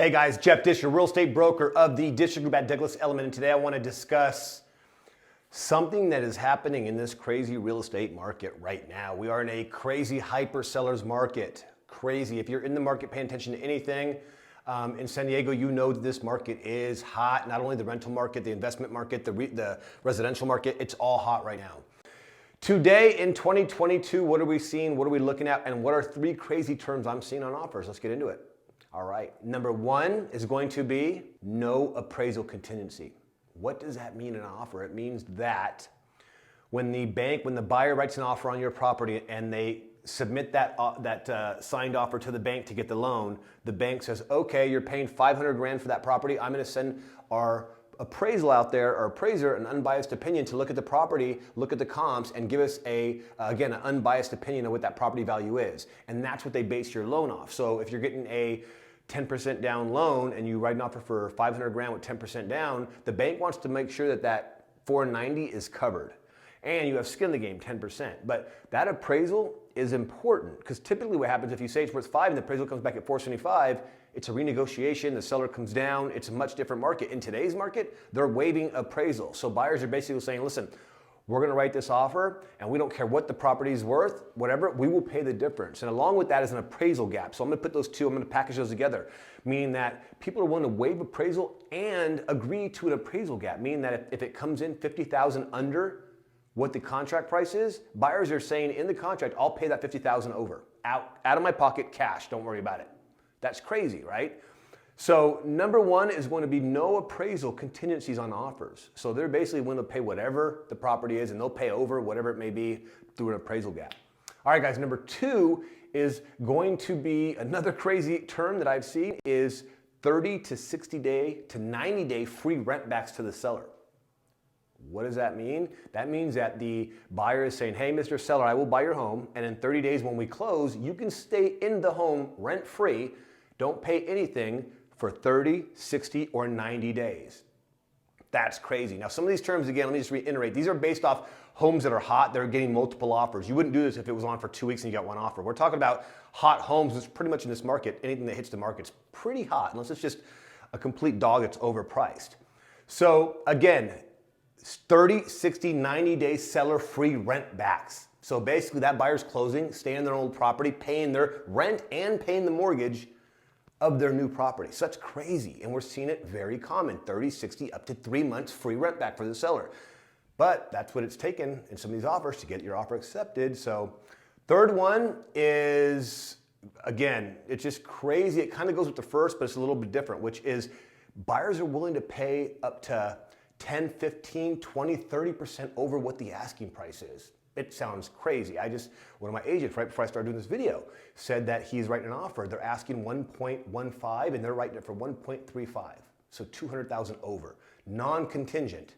Hey guys, Jeff Discher, real estate broker of the Discher Group at Douglas Elliman, and today I want to discuss something that is happening in this crazy real estate market right now. We are in a crazy hyper sellers market. Crazy. If you're in the market paying attention to anything in San Diego, you know that this market is hot. Not only the rental market, the investment market, the residential market, it's all hot right now. Today in 2022, what are we seeing? What are we looking at? And what are three crazy terms I'm seeing on offers? Let's get into it. All right, number one is going to be no appraisal contingency. What does that mean in an offer? It means that when the buyer writes an offer on your property and they submit that signed offer to the bank to get the loan, the bank says, okay, you're paying 500 grand for that property. I'm gonna send our appraisal out there, or appraiser, an unbiased opinion to look at the property, look at the comps, and give us again, an unbiased opinion of what that property value is. And that's what they base your loan off. So if you're getting a 10% down loan and you write an offer for 500 grand with 10% down, the bank wants to make sure that that 490 is covered. And you have skin in the game, 10%. But that appraisal is important, because typically what happens if you say it's worth 5 and the appraisal comes back at 475, it's a renegotiation, the seller comes down, it's a much different market. In today's market, they're waiving appraisal. So buyers are basically saying, listen, we're gonna write this offer and we don't care what the property is worth, whatever, we will pay the difference. And along with that is an appraisal gap. So I'm gonna put those two, I'm gonna package those together, meaning that people are willing to waive appraisal and agree to an appraisal gap, meaning that if it comes in 50,000 under what the contract price is, buyers are saying in the contract, I'll pay that 50,000 over, out of my pocket, cash, don't worry about it. That's crazy, right? So number one is going to be no appraisal contingencies on offers. So they're basically willing to pay whatever the property is, and they'll pay over whatever it may be through an appraisal gap. All right, guys, number two is going to be another crazy term that I've seen is 30 to 60 day to 90 day free rent backs to the seller. What does that mean? That means that the buyer is saying, hey, Mr. Seller, I will buy your home, and in 30 days when we close, you can stay in the home rent-free, don't pay anything for 30, 60, or 90 days. That's crazy. Now, some of these terms, again, let me just reiterate, these are based off homes that are hot, that are getting multiple offers. You wouldn't do this if it was on for 2 weeks and you got one offer. We're talking about hot homes. It's pretty much in this market, anything that hits the market is pretty hot, unless it's just a complete dog that's overpriced. So again, 30, 60, 90 day seller free rent backs. So basically that buyer's closing, staying in their old property, paying their rent and paying the mortgage of their new property. So that's crazy. And we're seeing it very common, 30, 60, up to 3 months free rent back for the seller. But that's what it's taken in some of these offers to get your offer accepted. So third one is, again, it's just crazy. It kind of goes with the first, but it's a little bit different, which is buyers are willing to pay up to 10, 15, 20, 30% over what the asking price is. It sounds crazy. One of my agents, right before I started doing this video, said that he's writing an offer. They're asking 1.15 and they're writing it for 1.35. So 200,000 over, non-contingent.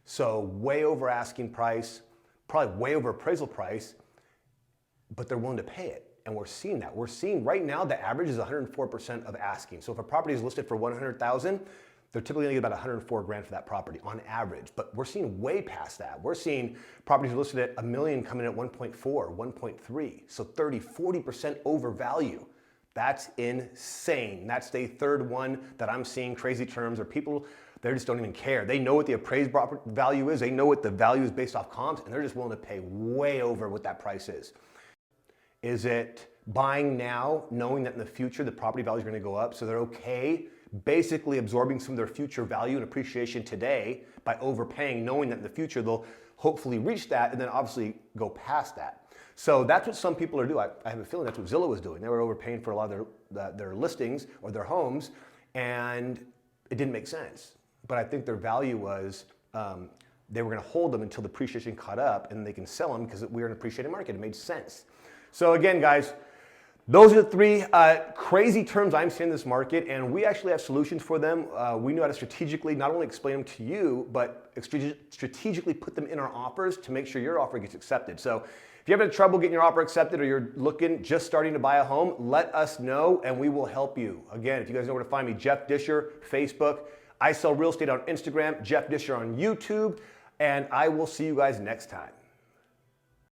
So way over asking price, probably way over appraisal price, but they're willing to pay it. And we're seeing that. We're seeing right now the average is 104% of asking. So if a property is listed for 100,000, they're typically gonna get about 104 grand for that property on average, but we're seeing way past that. We're seeing properties listed at $1 million coming in at 1.4, 1.3, so 30, 40% over value. That's insane. That's the third one that I'm seeing crazy terms, or people, they just don't even care. They know what the appraised value is, they know what the value is based off comps, and they're just willing to pay way over what that price is. Is it buying now, knowing that in the future the property value is gonna go up, so they're okay basically absorbing some of their future value and appreciation today by overpaying, knowing that in the future they'll hopefully reach that and then obviously go past that. So that's what some people are doing. I have a feeling that's what Zillow was doing. They were overpaying for a lot of their listings or their homes, and it didn't make sense. But I think their value was they were gonna hold them until the appreciation caught up and they can sell them because we're in an appreciating market. It made sense. So again, guys, those are the three crazy terms I'm seeing in this market, and we actually have solutions for them. We know how to strategically not only explain them to you, but strategically put them in our offers to make sure your offer gets accepted. So if you're having trouble getting your offer accepted, or you're just starting to buy a home, let us know and we will help you. Again, if you guys know where to find me, Jeff Discher, Facebook. I sell real estate on Instagram, Jeff Discher on YouTube, and I will see you guys next time.